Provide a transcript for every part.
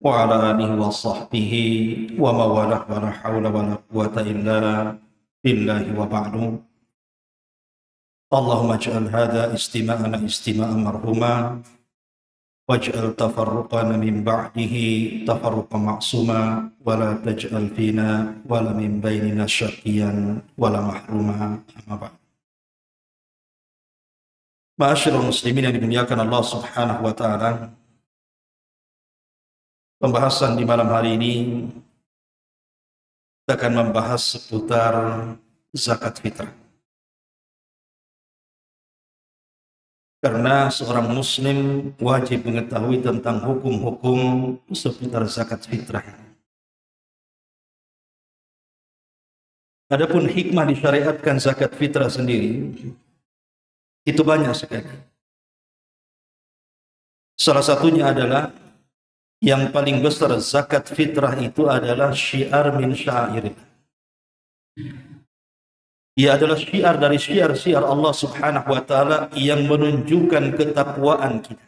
وعلى آله وصحبه ومن والاه ولا حول ولا قوة إلا بالله وبعد. اللهم اجعل هذا استماعنا استماعا مرحوما واجعل تفرقنا من بعده تفرقا معصوما ولا تجعل فينا ولا من بيننا شقيا ولا محروما. أما بعد. Ma'asyiral muslimin yang dimuliakan Allah Subhanahu wa taala. Pembahasan di malam hari ini kita akan membahas seputar zakat fitrah. Karena seorang muslim wajib mengetahui tentang hukum-hukum seputar zakat fitrah. Adapun hikmah disyariatkan zakat fitrah sendiri itu banyak sekali. Salah satunya adalah yang paling besar zakat fitrah itu adalah syiar min syair. Ia adalah syiar dari syiar-syiar Allah Subhanahu wa taala yang menunjukkan ketakwaan kita.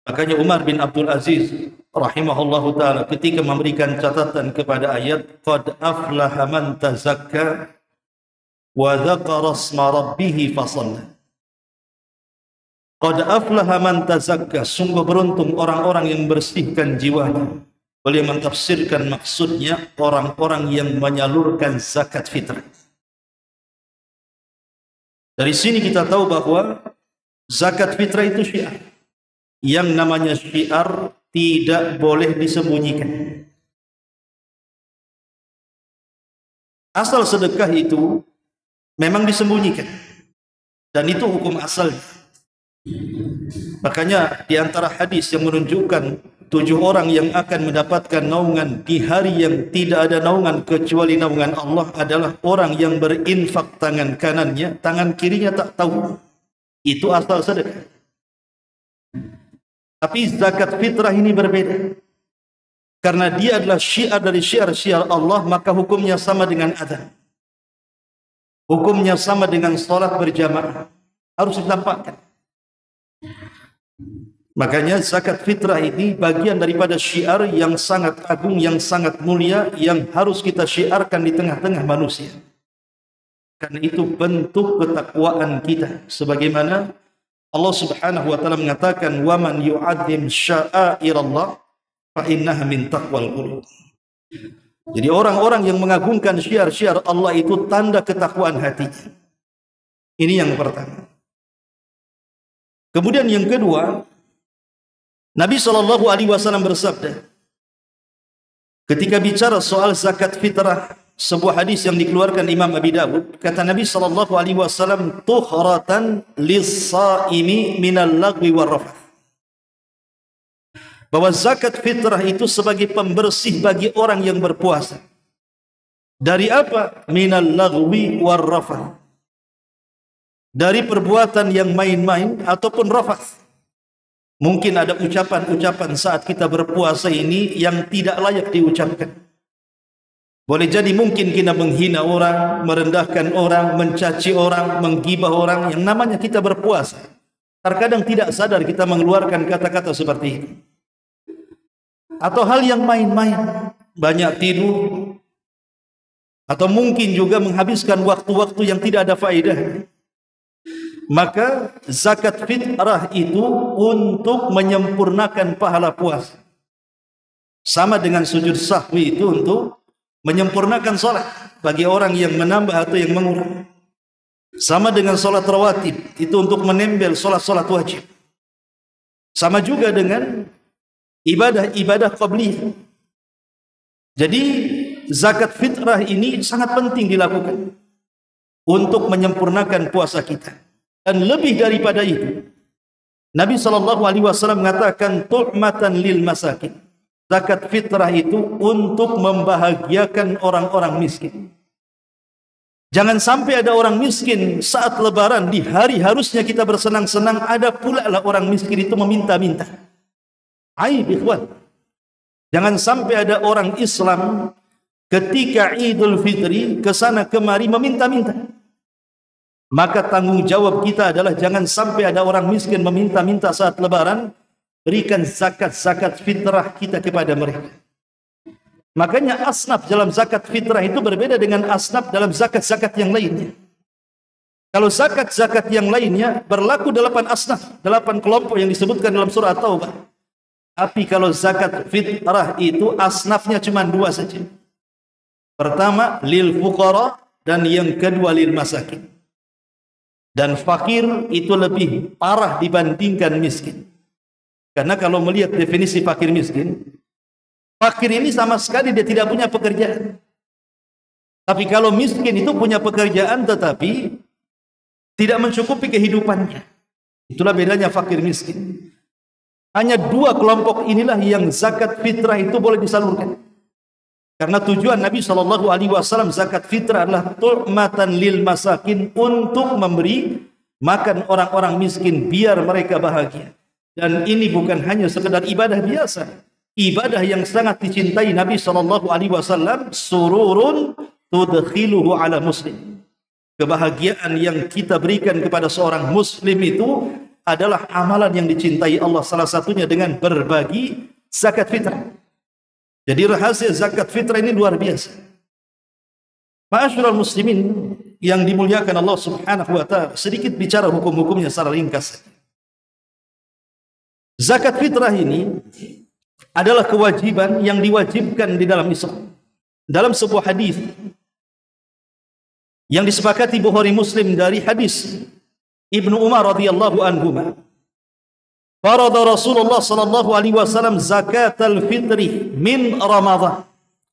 Makanya Umar bin Abdul Aziz rahimahullahu taala ketika memberikan catatan kepada ayat qad aflaha man tazakka wa dzakara isma rabbih fasalla. Qad aflaha man tazakka, sungguh beruntung orang-orang yang bersihkan jiwanya. Beliau mentafsirkan maksudnya orang-orang yang menyalurkan zakat fitrah. Dari sini kita tahu bahwa zakat fitrah itu syiar. Yang namanya syiar tidak boleh disembunyikan. Asal sedekah itu memang disembunyikan. Dan itu hukum asalnya. Makanya di antara hadis yang menunjukkan 7 orang yang akan mendapatkan naungan di hari yang tidak ada naungan kecuali naungan Allah adalah orang yang berinfak tangan kanannya, tangan kirinya tak tahu. Itu asal sedekah. Tapi zakat fitrah ini berbeda. Karena dia adalah syiar dari syiar-syiar Allah, maka hukumnya sama dengan adzan. Hukumnya sama dengan salat berjamaah. Harus ditampakkan. Makanya zakat fitrah ini bagian daripada syiar yang sangat agung, yang sangat mulia, yang harus kita syiarkan di tengah-tengah manusia. Karena itu bentuk ketakwaan kita. Sebagaimana Allah Subhanahu wa taala mengatakan, "Wa man yu'azzim sya'airallah fa innaha min taqwal qulub." Jadi orang-orang yang mengagungkan syiar-syiar Allah itu tanda ketakwaan hati. Ini yang pertama. Kemudian yang kedua, Nabi SAW bersabda ketika bicara soal zakat fitrah, sebuah hadis yang dikeluarkan Imam Abi Dawud, kata Nabi SAW, tuhratan lis-saimi minal lagwi war-rafath, bahwa zakat fitrah itu sebagai pembersih bagi orang yang berpuasa. Dari apa? Minal lagwi war-rafath, dari perbuatan yang main-main ataupun rafath. Mungkin ada ucapan-ucapan saat kita berpuasa ini yang tidak layak diucapkan. Boleh jadi mungkin kita menghina orang, merendahkan orang, mencaci orang, menggibah orang, yang namanya kita berpuasa. Terkadang tidak sadar kita mengeluarkan kata-kata seperti itu. Atau hal yang main-main, banyak tidur, atau mungkin juga menghabiskan waktu-waktu yang tidak ada faedah. Maka zakat fitrah itu untuk menyempurnakan pahala puasa. Sama dengan sujud sahwi itu untuk menyempurnakan salat bagi orang yang menambah atau yang mengurang. Sama dengan salat rawatib itu untuk menempel salat-salat wajib. Sama juga dengan ibadah-ibadah qabliyah. Jadi zakat fitrah ini sangat penting dilakukan untuk menyempurnakan puasa kita. Dan lebih daripada itu, Nabi SAW mengatakan tu'matan lil masakin. Zakat fitrah itu untuk membahagiakan orang-orang miskin. Jangan sampai ada orang miskin saat lebaran, di hari harusnya kita bersenang-senang, ada pula lah orang miskin itu meminta-minta. Aib ikhwan. Jangan sampai ada orang Islam ketika Idul Fitri kesana kemari meminta-minta. Maka tanggung jawab kita adalah jangan sampai ada orang miskin meminta-minta saat lebaran, berikan zakat-zakat fitrah kita kepada mereka. Makanya asnaf dalam zakat fitrah itu berbeda dengan asnaf dalam zakat-zakat yang lainnya. Kalau zakat-zakat yang lainnya berlaku 8 asnaf, 8 kelompok yang disebutkan dalam surah At-Taubah. Tapi kalau zakat fitrah itu asnafnya cuma 2 saja. Pertama lil fuqara dan yang kedua lil masakin. Dan fakir itu lebih parah dibandingkan miskin. Karena kalau melihat definisi fakir miskin, fakir ini sama sekali dia tidak punya pekerjaan. Tapi kalau miskin itu punya pekerjaan tetapi tidak mencukupi kehidupannya. Itulah bedanya fakir miskin. Hanya 2 kelompok inilah yang zakat fitrah itu boleh disalurkan. Karena tujuan Nabi SAW zakat fitrah adalah tu'matan lil masakin, untuk memberi makan orang-orang miskin biar mereka bahagia. Dan ini bukan hanya sekedar ibadah biasa. Ibadah yang sangat dicintai Nabi SAW, sururun tudkhiluhu ala muslim. Kebahagiaan yang kita berikan kepada seorang muslim itu adalah amalan yang dicintai Allah, salah satunya dengan berbagi zakat fitrah. Jadi rahasia zakat fitrah ini luar biasa. Ma'asyiral muslimin yang dimuliakan Allah Subhanahu wa taala, sedikit bicara hukum-hukumnya secara ringkas. Zakat fitrah ini adalah kewajiban yang diwajibkan di dalam Islam. Dalam sebuah hadis yang disepakati Bukhari Muslim dari hadis Ibnu Umar radhiyallahu anhuma, farada Rasulullah sallallahu alaihi wasallam zakatal fitri min Ramadan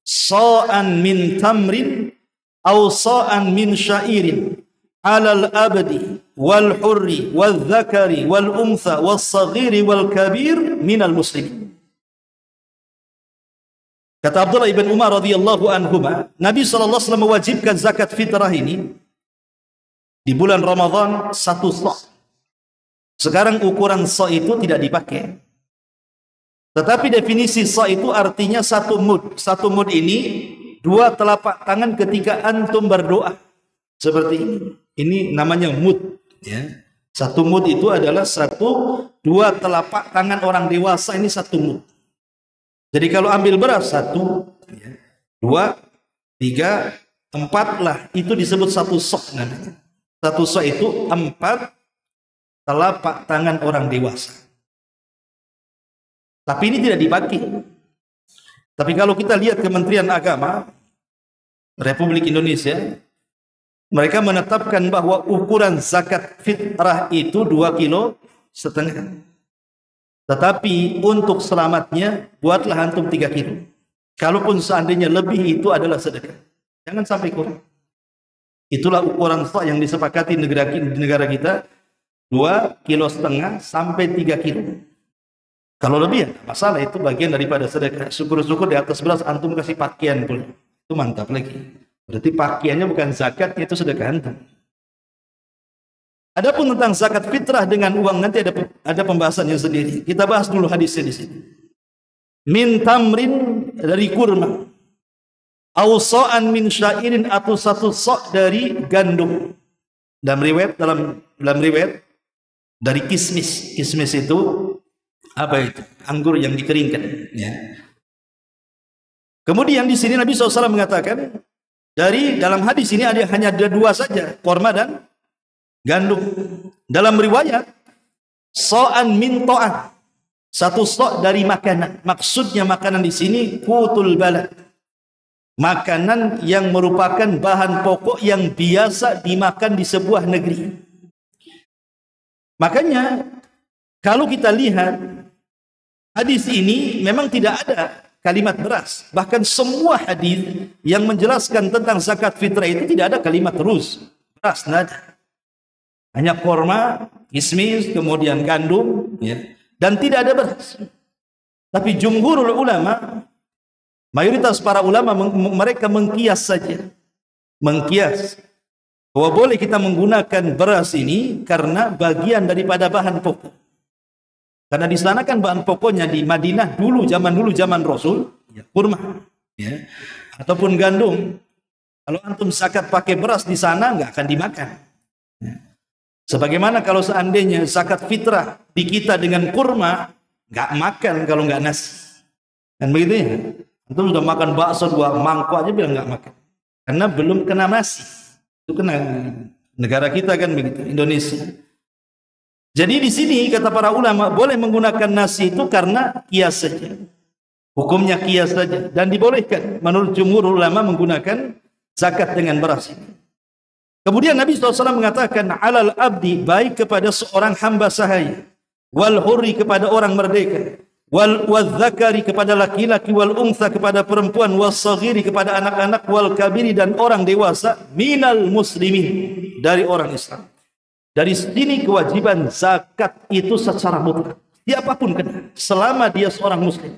sa'an min tamrin aw sa'an min sya'irin 'alal abdi wal hurri wal dzakari wal untha was saghiri wal kabir minal muslimin. Kata Abdullah ibn Umar radhiyallahu anhuma, Nabi sallallahu alaihi wasallam mewajibkan zakat fitrah ini di bulan Ramadan 1 sa'. Sekarang ukuran sa' itu tidak dipakai. Tetapi definisi sa' itu artinya 1 mud. 1 mud ini 2 telapak tangan ketika antum berdoa. Seperti ini. Ini namanya mud, ya. 1 mud itu adalah 2 telapak tangan orang dewasa, ini 1 mud. Jadi kalau ambil beras 1, 2, 3, 4 lah, itu disebut 1 sa' namanya. 1 sa' itu 4 telapak tangan orang dewasa. Tapi ini tidak dipakai. Tapi kalau kita lihat Kementerian Agama Republik Indonesia, mereka menetapkan bahwa ukuran zakat fitrah itu 2,5 kilo. Tetapi untuk selamatnya buatlah antum 3 kilo. Kalaupun seandainya lebih, itu adalah sedekah. Jangan sampai kurang. Itulah ukuran sa' yang disepakati di negara kita, 2,5 kilo sampai 3 kilo. Kalau lebih ya masalah, itu bagian daripada sedekah. Syukur-syukur di atas beras antum kasih pakaian pula. Itu mantap lagi. Berarti pakaiannya bukan zakat, itu sedekah antum. Adapun tentang zakat fitrah dengan uang nanti ada pembahasannya sendiri. Kita bahas dulu hadisnya di sini. Min tamrin, dari kurma. Au sa'an min sya'irin, atau 1 sa' dari gandum. Dalam riwayat dari kismis. Kismis itu apa itu? Anggur yang dikeringkan, ya. Kemudian di sini Nabi SAW mengatakan, dalam hadis ini hanya ada 2 saja, korma dan gandum. Dalam riwayat, sa'an min ta'am, 1 sa' dari makanan. Maksudnya makanan di sini qutul balad, makanan yang merupakan bahan pokok yang biasa dimakan di sebuah negeri. Makanya kalau kita lihat hadis ini memang tidak ada kalimat beras. Bahkan semua hadis yang menjelaskan tentang zakat fitrah itu tidak ada kalimat beras, nada. Hanya korma, kismis, kemudian gandum, ya. Dan tidak ada beras. Tapi jumhurul ulama, mayoritas para ulama, mereka mengkias saja. Mengkias bahwa boleh kita menggunakan beras ini karena bagian daripada bahan pokok. Karena di sana kan bahan pokoknya di Madinah zaman Rasul, ya, kurma, ya, ataupun gandum. Kalau antum zakat pakai beras di sana nggak akan dimakan. Ya. Sebagaimana kalau seandainya zakat fitrah di kita dengan kurma, nggak makan kalau nggak nasi. Kan begitu ya? Antum sudah makan bakso 2 mangkok aja bilang nggak makan. Karena belum kena nasi. Itu kena negara kita kan begitu, Indonesia. Jadi di sini kata para ulama boleh menggunakan nasi itu karena kias saja. Hukumnya kias saja dan dibolehkan menurut jumhur ulama menggunakan zakat dengan beras. Kemudian Nabi SAW mengatakan alal abdi, baik kepada seorang hamba sahaya, wal hurri kepada orang merdeka, wal zakari kepada laki-laki, wal untha kepada perempuan, wal saghiri kepada anak-anak, wal kabiri dan orang dewasa, minal muslimin dari orang Islam. Dari sini kewajiban zakat itu secara mutlak. Siapapun kena, selama dia seorang muslim,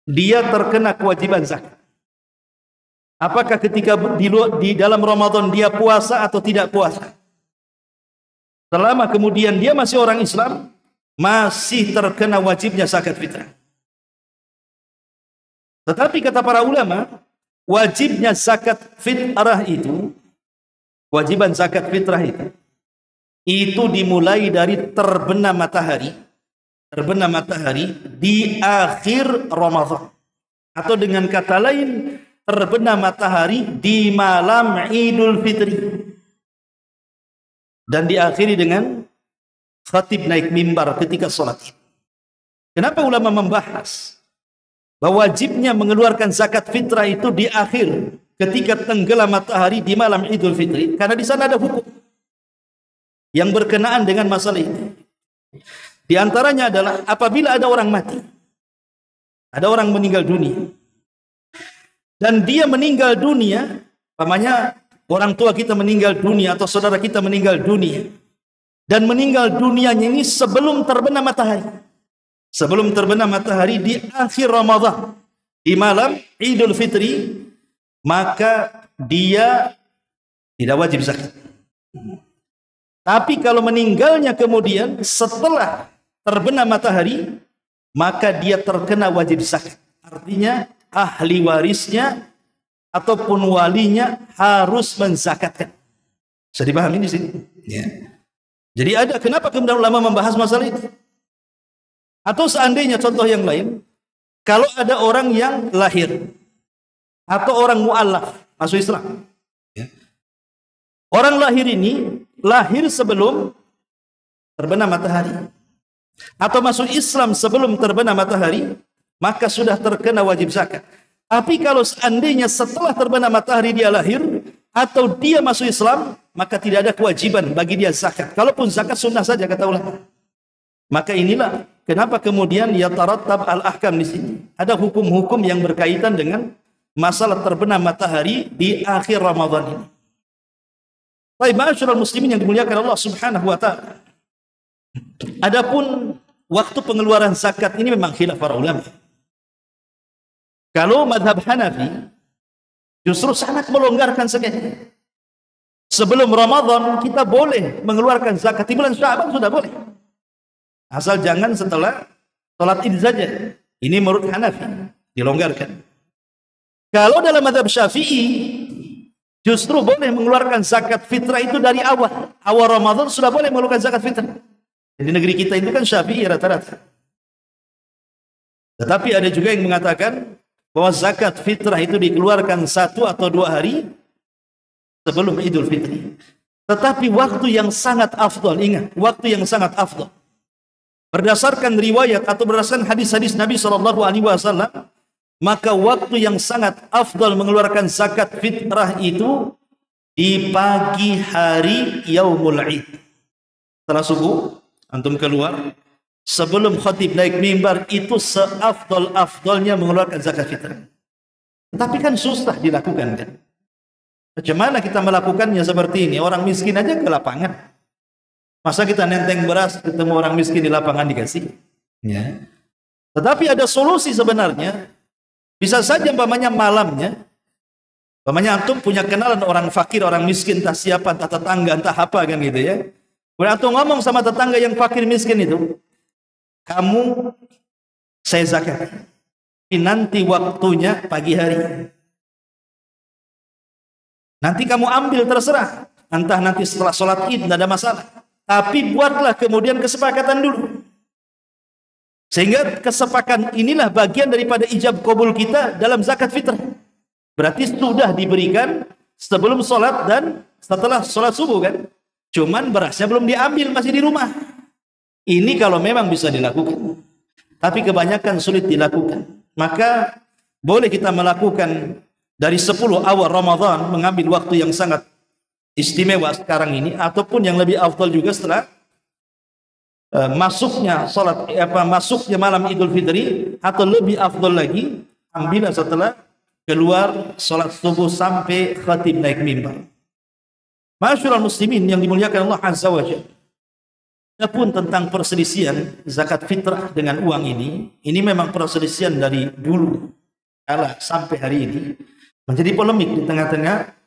dia terkena kewajiban zakat. Apakah ketika di dalam Ramadan dia puasa atau tidak puasa? Selama kemudian dia masih orang Islam, masih terkena wajibnya zakat fitrah. Tetapi kata para ulama, wajibnya zakat fitrah itu, kewajiban zakat fitrah itu dimulai dari terbenam matahari di akhir Ramadan. Atau dengan kata lain, terbenam matahari di malam Idul Fitri. Dan diakhiri dengan khatib naik mimbar ketika sholat. Kenapa ulama membahas bahwa wajibnya mengeluarkan zakat fitrah itu di akhir ketika tenggelam matahari di malam Idul Fitri? Karena di sana ada hukum yang berkenaan dengan masalah ini. Di antaranya adalah apabila ada orang mati, ada orang meninggal dunia, dan dia meninggal dunia, umpamanya orang tua kita meninggal dunia atau saudara kita meninggal dunia, dan meninggal dunianya ini sebelum terbenam matahari. Sebelum terbenam matahari di akhir Ramadan, di malam Idul Fitri, maka dia tidak wajib zakat. Tapi kalau meninggalnya kemudian setelah terbenam matahari, maka dia terkena wajib zakat. Artinya ahli warisnya ataupun walinya harus menzakatkan. Bisa dipahami di sini? Ya. Jadi ada kenapa kemudian ulama membahas masalah ini? Atau seandainya contoh yang lain, kalau ada orang yang lahir atau orang mu'allaf masuk Islam, ya. Orang lahir ini lahir sebelum terbenam matahari atau masuk Islam sebelum terbenam matahari, maka sudah terkena wajib zakat. Tapi kalau seandainya setelah terbenam matahari dia lahir atau dia masuk Islam, maka tidak ada kewajiban bagi dia zakat. Kalaupun zakat sunnah saja kata ulama. Maka inilah kenapa kemudian yatarattab al-ahkam di sini. Ada hukum-hukum yang berkaitan dengan masalah terbenam matahari di akhir Ramadan ini. Baik, ma'asyiral muslimin yang dimuliakan Allah Subhanahu wa taala. Adapun waktu pengeluaran zakat ini memang khilaf para ulama. Kalau mazhab Hanafi justru sangat melonggarkan sekali. Sebelum Ramadan kita boleh mengeluarkan zakat, di bulan Sya'ban sudah boleh. Asal jangan setelah salat Id saja. Ini menurut Hanafi dilonggarkan. Kalau dalam mazhab Syafi'i justru boleh mengeluarkan zakat fitrah itu dari awal Ramadan sudah boleh mengeluarkan zakat fitrah. Di negeri kita itu kan Syafi'i rata-rata. Tetapi ada juga yang mengatakan bahwa zakat fitrah itu dikeluarkan 1 atau 2 hari sebelum Idul Fitri. Tetapi waktu yang sangat afdal, ingat, waktu yang sangat afdal. Berdasarkan riwayat atau berdasarkan hadis-hadis Nabi SAW, maka waktu yang sangat afdal mengeluarkan zakat fitrah itu di pagi hari Yaumul Id. Setelah subuh, antum keluar, sebelum khatib naik mimbar, itu seafdal-afdalnya mengeluarkan zakat fitrah. Tetapi kan susah dilakukan kan. Bagaimana kita melakukannya seperti ini? Orang miskin aja ke lapangan. Masa kita nenteng beras ketemu orang miskin di lapangan dikasih? Ya. Tetapi ada solusi sebenarnya. Bisa saja umpamanya malamnya, umpamanya antum punya kenalan orang fakir, orang miskin, entah siapa, entah tetangga, entah apa kan gitu ya. Kemudian antum ngomong sama tetangga yang fakir miskin itu, kamu saya zakat. Nanti waktunya pagi hari. Nanti kamu ambil terserah. Entah nanti setelah sholat Id, tidak ada masalah. Tapi buatlah kemudian kesepakatan dulu. Sehingga kesepakatan inilah bagian daripada ijab kabul kita dalam zakat fitrah. Berarti sudah diberikan sebelum sholat dan setelah sholat subuh kan. Cuman berasnya belum diambil, masih di rumah. Ini kalau memang bisa dilakukan. Tapi kebanyakan sulit dilakukan. Maka boleh kita melakukan dari 10 awal Ramadan, mengambil waktu yang sangat istimewa sekarang ini, ataupun yang lebih afdal juga setelah masuknya malam Idul Fitri, atau lebih afdal lagi ambil setelah keluar salat subuh sampai khatib naik mimbar. Masyaallah muslimin yang dimuliakan Allah Azza wa Jalla. Adapun tentang perselisihan zakat fitrah dengan uang ini memang perselisihan dari dulu kala sampai hari ini menjadi polemik di tengah-tengah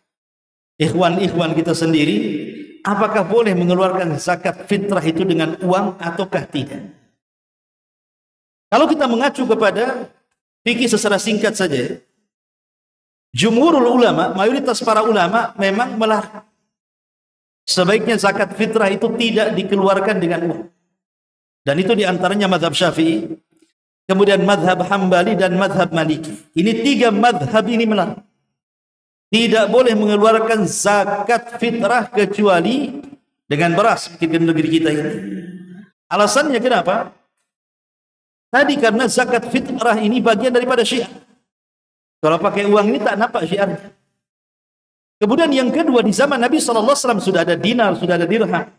ikhwan-ikhwan kita sendiri. Apakah boleh mengeluarkan zakat fitrah itu dengan uang ataukah tidak? Kalau kita mengacu kepada fikih secara singkat saja, jumhurul ulama, mayoritas para ulama memang melarang. Sebaiknya zakat fitrah itu tidak dikeluarkan dengan uang. Dan itu diantaranya mazhab Syafi'i, kemudian mazhab Hambali dan mazhab Maliki. Ini 3 mazhab ini melarang. Tidak boleh mengeluarkan zakat fitrah kecuali dengan beras di negeri kita ini. Alasannya kenapa? Tadi karena zakat fitrah ini bagian daripada syiar. Kalau pakai uang ini tak nampak syiarnya. Kemudian yang kedua, di zaman Nabi SAW sudah ada dinar, sudah ada dirham.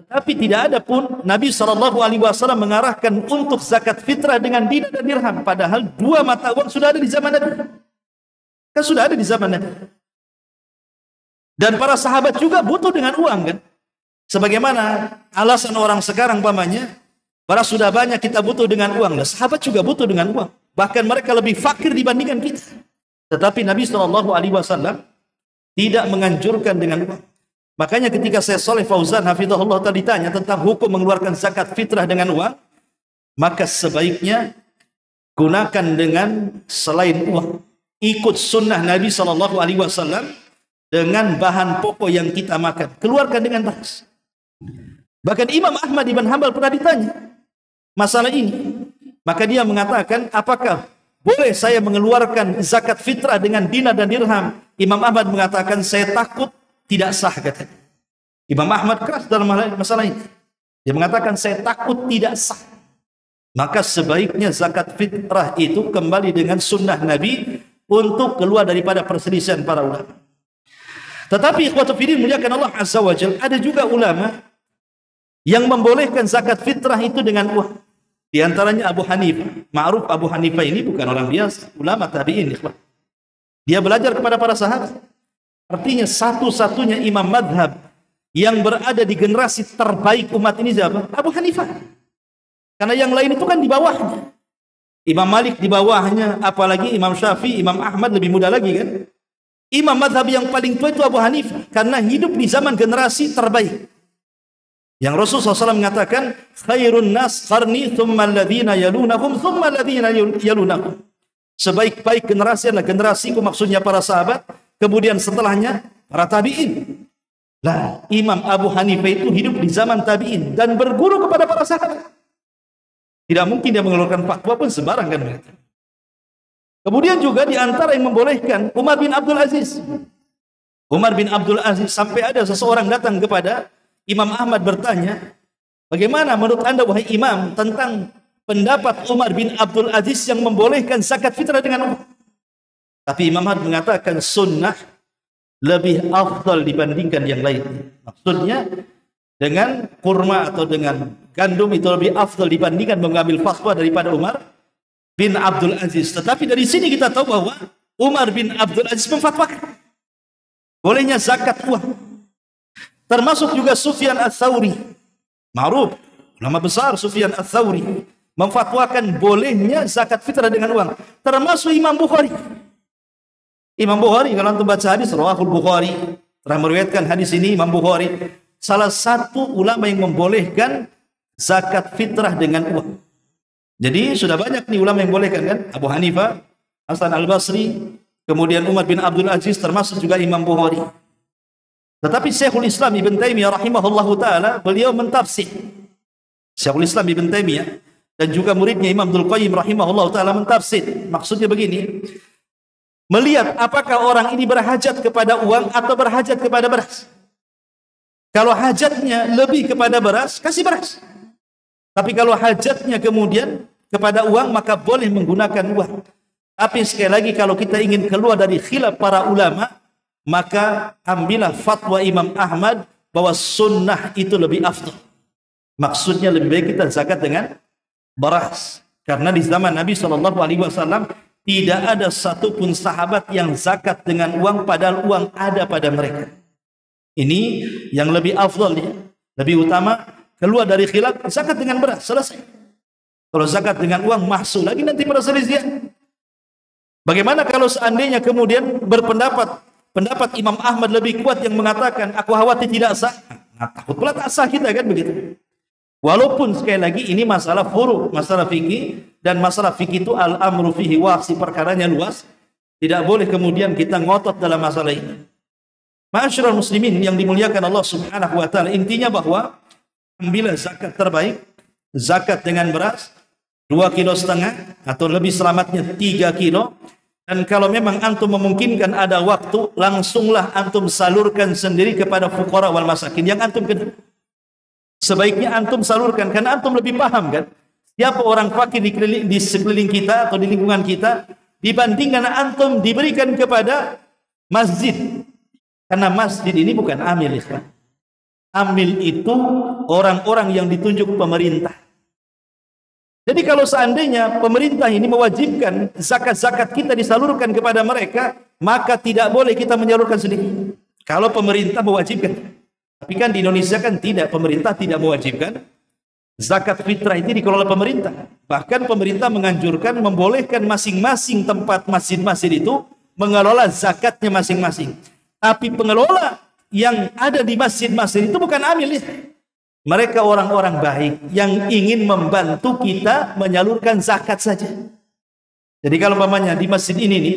Tapi tidak ada pun Nabi SAW mengarahkan untuk zakat fitrah dengan dinar dan dirham. Padahal 2 mata uang sudah ada di zaman Nabi. Kan sudah ada di zaman Nabi. Dan para sahabat juga butuh dengan uang kan. Sebagaimana alasan orang sekarang pamannya, beras sudah banyak kita butuh dengan uang. Nah, sahabat juga butuh dengan uang. Bahkan mereka lebih fakir dibandingkan kita. Tetapi Nabi SAW tidak menganjurkan dengan uang. Makanya ketika saya Saleh Fauzan hafizahullah tadi ditanya tentang hukum mengeluarkan zakat fitrah dengan uang, maka sebaiknya gunakan dengan selain uang. Ikut sunnah Nabi SAW dengan bahan pokok yang kita makan. Keluarkan dengan beras. Bahkan Imam Ahmad ibn Hanbal pernah ditanya masalah ini. Maka dia mengatakan, apakah boleh saya mengeluarkan zakat fitrah dengan dinar dan dirham? Imam Ahmad mengatakan, saya takut tidak sah katanya. Imam Ahmad keras dalam masalah ini. Dia mengatakan, saya takut tidak sah. Maka sebaiknya zakat fitrah itu kembali dengan sunnah Nabi untuk keluar daripada perselisihan para ulama. Tetapi ikhwatu fiddin muliakan Allah Azza wa Jalla, ada juga ulama yang membolehkan zakat fitrah itu dengan uang. Di antaranya Abu Hanifah. Ma'ruf Abu Hanifah ini bukan orang biasa, ulama tabi'in. Dia belajar kepada para sahabat. Artinya satu-satunya imam madhab yang berada di generasi terbaik umat ini siapa? Abu Hanifah. Karena yang lain itu kan di bawahnya. Imam Malik di bawahnya, apalagi Imam Syafi'i, Imam Ahmad lebih muda lagi kan. Imam madhab yang paling tua itu Abu Hanifah, karena hidup di zaman generasi terbaik. Yang Rasulullah SAW mengatakan, khairun nas qarni thumma alladhina yalunahum thumma alladhina yalunahum. Sebaik-baik generasi adalah generasiku, maksudnya para sahabat, kemudian setelahnya para tabi'in. Lah, Imam Abu Hanifah itu hidup di zaman tabi'in dan berguru kepada para sahabat. Tidak mungkin dia mengeluarkan fatwa pun sembarang kan. Kemudian juga di antara yang membolehkan Umar bin Abdul Aziz. Umar bin Abdul Aziz, sampai ada seseorang datang kepada Imam Ahmad bertanya, bagaimana menurut anda wahai imam tentang pendapat Umar bin Abdul Aziz yang membolehkan zakat fitrah dengan uang? Tapi Imam Ahmad mengatakan sunnah lebih afdal dibandingkan yang lain. Maksudnya dengan kurma atau dengan gandum itu lebih afdal dibandingkan mengambil fatwa daripada Umar bin Abdul Aziz. Tetapi dari sini kita tahu bahwa Umar bin Abdul Aziz memfatwakan bolehnya zakat uang. Termasuk juga Sufyan Ats-Tsauri. Ma'ruf, ulama besar Sufyan Ats-Tsauri memfatwakan bolehnya zakat fitrah dengan uang. Termasuk Imam Bukhari. Imam Bukhari, kalau antum baca hadis Rawahul Bukhari, telah meriwayatkan hadis ini Imam Bukhari, salah satu ulama yang membolehkan zakat fitrah dengan uang. Jadi sudah banyak nih ulama yang bolehkan kan? Abu Hanifah, Hasan Al-Basri, kemudian Umar bin Abdul Aziz, termasuk juga Imam Bukhari. Tetapi Syekhul Islam Ibn Taimiyah rahimahullahu ta'ala, beliau mentafsir. Syekhul Islam Ibn Taimiyah dan juga muridnya Imam Abdul Qayyim rahimahullah ta'ala mentafsir. Maksudnya begini, melihat apakah orang ini berhajat kepada uang atau berhajat kepada beras. Kalau hajatnya lebih kepada beras, kasih beras. Tapi kalau hajatnya kemudian kepada uang, maka boleh menggunakan uang. Tapi sekali lagi, kalau kita ingin keluar dari khilaf para ulama, maka ambillah fatwa Imam Ahmad bahwa sunnah itu lebih afdal. Maksudnya lebih baik kita zakat dengan beras. Karena di zaman Nabi SAW tidak ada satupun sahabat yang zakat dengan uang, padahal uang ada pada mereka. Ini yang lebih afdal, ya, lebih utama. Keluar dari khilaf, zakat dengan beras, selesai. Kalau zakat dengan uang, mahsul lagi nanti perselisihan. Bagaimana kalau seandainya kemudian pendapat Imam Ahmad lebih kuat yang mengatakan aku khawatir tidak sah, nah, takut pula tak sah kita, kan begitu. Walaupun sekali lagi ini masalah furu', masalah fikih, dan masalah fikih itu al-amru fihi wasi, perkaranya luas, tidak boleh kemudian kita ngotot dalam masalah ini. Ma'asyiral muslimin yang dimuliakan Allah Subhanahu wa taala, intinya bahwa ambillah zakat terbaik, zakat dengan beras 2,5 kilo atau lebih selamatnya 3 kilo. Dan kalau memang antum memungkinkan ada waktu, langsunglah antum salurkan sendiri kepada fuqara wal masakin yang antum kenal. Sebaiknya antum salurkan, karena antum lebih paham, kan, siapa orang fakir di sekeliling kita atau di lingkungan kita, dibandingkan antum diberikan kepada masjid. Karena masjid ini bukan amil, ikhwan. Amil itu orang-orang yang ditunjuk pemerintah. Jadi kalau seandainya pemerintah ini mewajibkan zakat-zakat kita disalurkan kepada mereka, maka tidak boleh kita menyalurkan sendiri. Kalau pemerintah mewajibkan. Tapi kan di Indonesia kan tidak, pemerintah tidak mewajibkan. Zakat fitrah itu dikelola pemerintah. Bahkan pemerintah menganjurkan, membolehkan masing-masing tempat masjid-masjid itu mengelola zakatnya masing-masing. Tapi pengelola yang ada di masjid-masjid itu bukan amil, ya. Mereka orang-orang baik yang ingin membantu kita menyalurkan zakat saja. Jadi kalau umpamanya di masjid ini nih,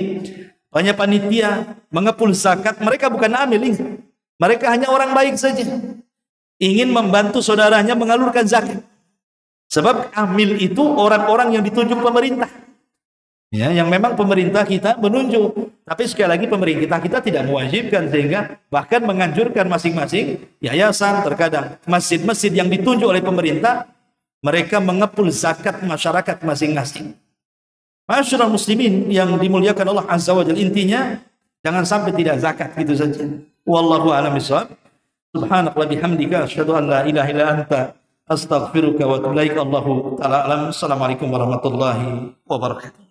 banyak panitia mengepul zakat, mereka bukan amil, mereka hanya orang baik saja, ingin membantu saudaranya mengalurkan zakat. Sebab amil itu orang-orang yang ditunjuk pemerintah, ya, yang memang pemerintah kita menunjuk. Tapi sekali lagi pemerintah kita tidak mewajibkan, sehingga bahkan menganjurkan masing-masing yayasan, terkadang masjid-masjid yang ditunjuk oleh pemerintah, mereka mengepul zakat masyarakat masing-masing. Ma'asyiral muslimin yang dimuliakan Allah Azza wa Jalla, intinya jangan sampai tidak zakat gitu saja. Wallahu a'lam bishawab. Subhanaka wa bihamdika asyhadu an la ilaha illa anta astaghfiruka wa atubu ilaik. Allahu ta'ala alam. Assalamualaikum warahmatullahi wabarakatuh.